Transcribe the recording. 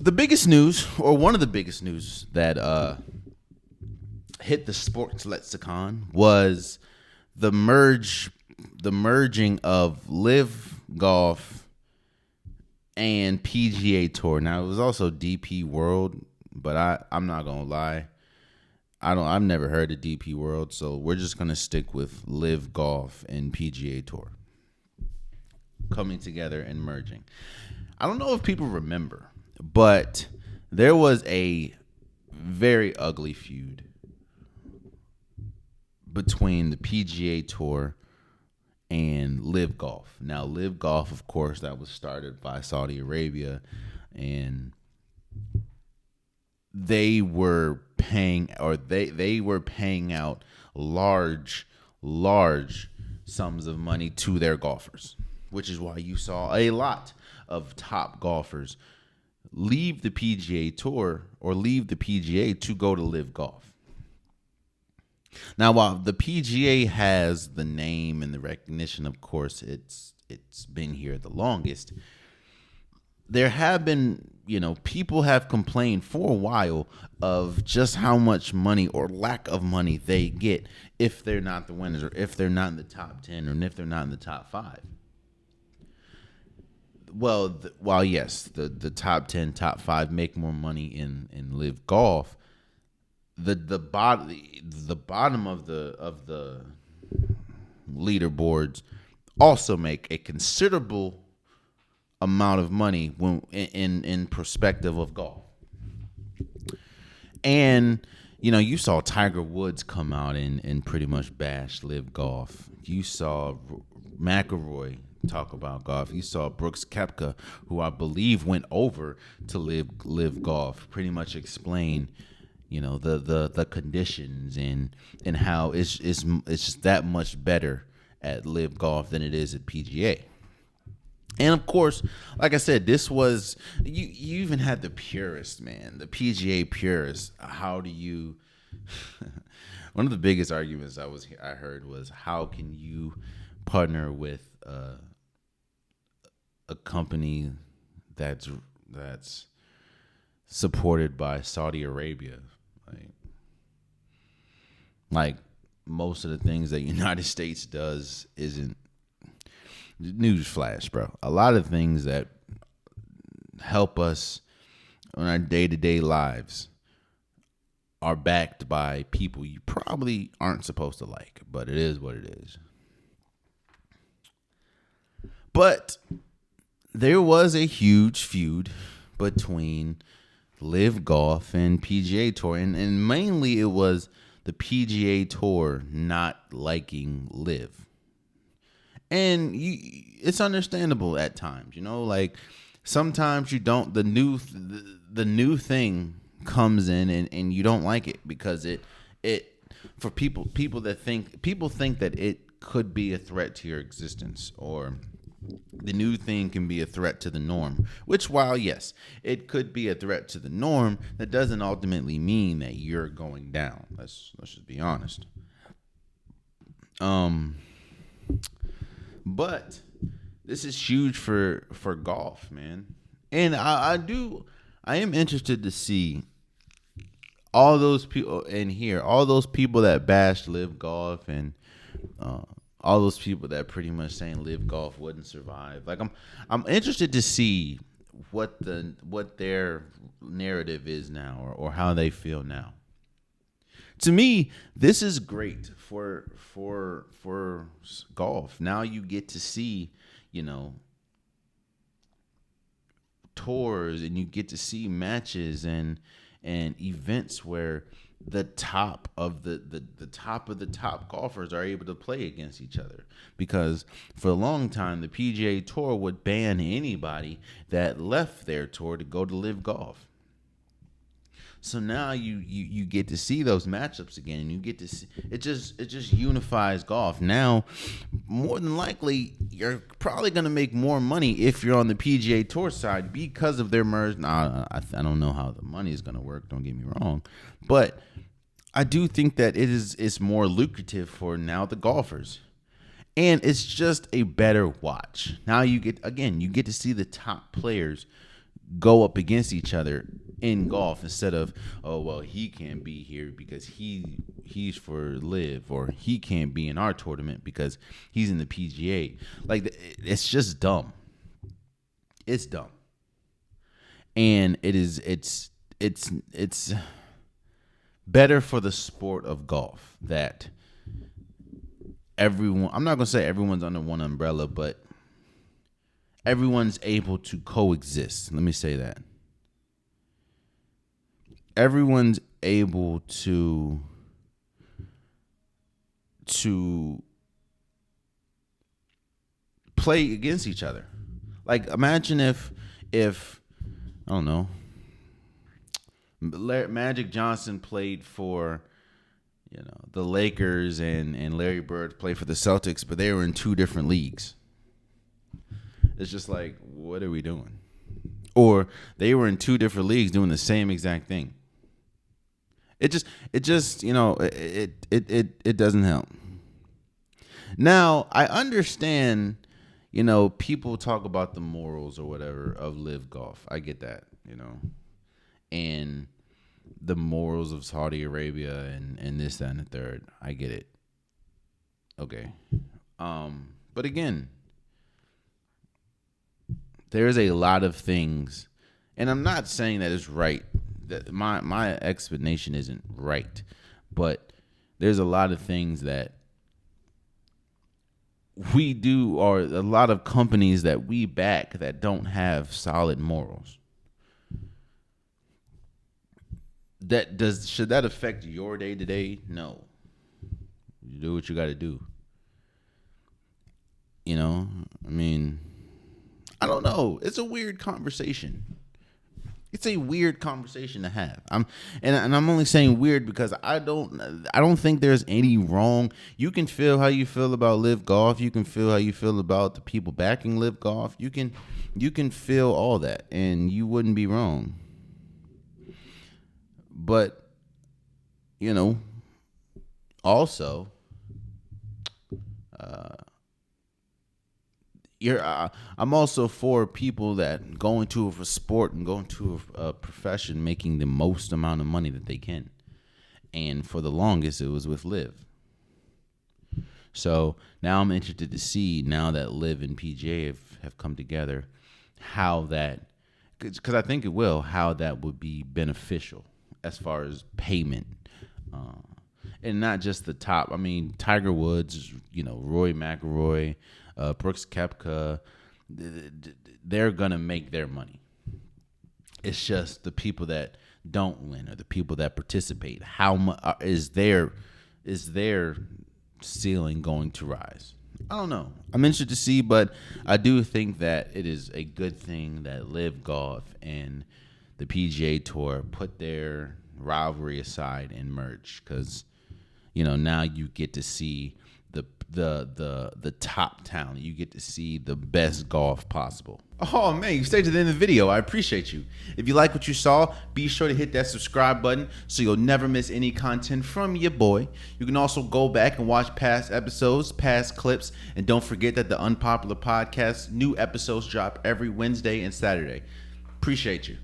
The biggest news, or one of the biggest news that hit the sports lexicon was the merging of LIV Golf and PGA Tour. Now it was also DP World, but I'm not gonna lie, I've never heard of DP World, so we're just gonna stick with LIV Golf and PGA Tour coming together and merging. I don't know if people remember, but there was a very ugly feud between the PGA Tour and LIV Golf. Now, LIV Golf, of course, that was started by Saudi Arabia, and they were paying out large sums of money to their golfers, which is why you saw a lot of top golfers leave the PGA Tour or leave the PGA to go to LIV Golf. Now, while the PGA has the name and the recognition, of course, it's been here the longest. There have been, people have complained for a while of just how much money or lack of money they get if they're not the winners, or if they're not in the top 10, or if they're not in the top 5. Well, yes, the top 10, top 5 make more money in LIV Golf. The bottom of the leaderboards also make a considerable amount of money when in perspective of golf. And you saw Tiger Woods come out and pretty much bash LIV Golf. You saw McIlroy talk about golf. You saw Brooks Koepka, who I believe went over to LIV Golf, pretty much explain the conditions and how it's just that much better at LIV Golf than it is at PGA. And of course, like I said, this was you even had the purists, man, the PGA purists. How do you one of the biggest arguments I heard was, how can you partner with a company that's supported by Saudi Arabia? Like most of the things that United States does isn't. Newsflash, bro. A lot of things that help us on our day-to-day lives are backed by people you probably aren't supposed to like, but it is what it is. But there was a huge feud between LIV Golf and PGA Tour, and mainly it was the PGA Tour not liking LIV. And it's understandable at times, like sometimes you don't, the new thing comes in and you don't like it because it for people think that it could be a threat to your existence, or the new thing can be a threat to the norm, which, while yes, it could be a threat to the norm, that doesn't ultimately mean that you're going down. Let's just be honest. But this is huge for golf, man. And I am interested to see all those people in here, all those people that bashed LIV Golf, and all those people that pretty much saying LIV Golf wouldn't survive. Like I'm interested to see what their narrative is now, or how they feel now. To me, this is great for golf. Now you get to see, tours, and you get to see matches and events where the top of the top golfers are able to play against each other. Because for a long time, the PGA Tour would ban anybody that left their tour to go to LIV Golf. So now you get to see those matchups again, and you get to see it just unifies golf. Now, more than likely, you're probably going to make more money if you're on the PGA Tour side because of their merge. Now, I don't know how the money is going to work. Don't get me wrong, but I do think that it's more lucrative for now the golfers, and it's just a better watch. Now you get to see the top players go up against each other in golf instead of, oh well, he can't be here because he's for LIV, or he can't be in our tournament because he's in the PGA. Like, it's just dumb. It's dumb. And it's better for the sport of golf that everyone, I'm not going to say everyone's under one umbrella, but everyone's able to coexist. Let me say that. Everyone's able to play against each other. Like, imagine if I don't know, Magic Johnson played for, the Lakers, and Larry Bird played for the Celtics, but they were in two different leagues. It's just like, what are we doing? Or they were in two different leagues doing the same exact thing. It just it doesn't help. Now, I understand, people talk about the morals or whatever of LIV Golf. I get that, and the morals of Saudi Arabia and this, that, and the third. I get it. Okay. But again, there's a lot of things, and I'm not saying that it's right. That my explanation isn't right, but there's a lot of things that we do, or a lot of companies that we back that don't have solid morals. Should that affect your day to day? No. You do what you got to do. I mean, I don't know. It's a weird conversation. It's a weird conversation to have. I'm only saying weird because I don't think there's any wrong. You can feel how you feel about LIV Golf. You can feel how you feel about the people backing LIV Golf. You can feel all that, and you wouldn't be wrong. But also, I'm also for people that go into a sport and go into a profession making the most amount of money that they can. And for the longest, it was with LIV. So now I'm interested to see, now that LIV and PGA have come together, how that, because I think it will, how that would be beneficial as far as payment. And not just the top. I mean, Tiger Woods, Roy McIlroy, Brooks Koepka, they're going to make their money. It's just the people that don't win, or the people that participate, how much is their ceiling going to rise? I don't know. I'm interested to see, but I do think that it is a good thing that LIV Golf and the PGA Tour put their rivalry aside and merge, because now you get to see the top talent. You get to see the best golf possible. Oh man, you stayed to the end of the video. I appreciate you. If you like what you saw, be sure to hit that subscribe button so you'll never miss any content from your boy. You can also go back and watch past episodes, past clips, and don't forget that the Unpopular Podcast, new episodes drop every Wednesday and Saturday. Appreciate you.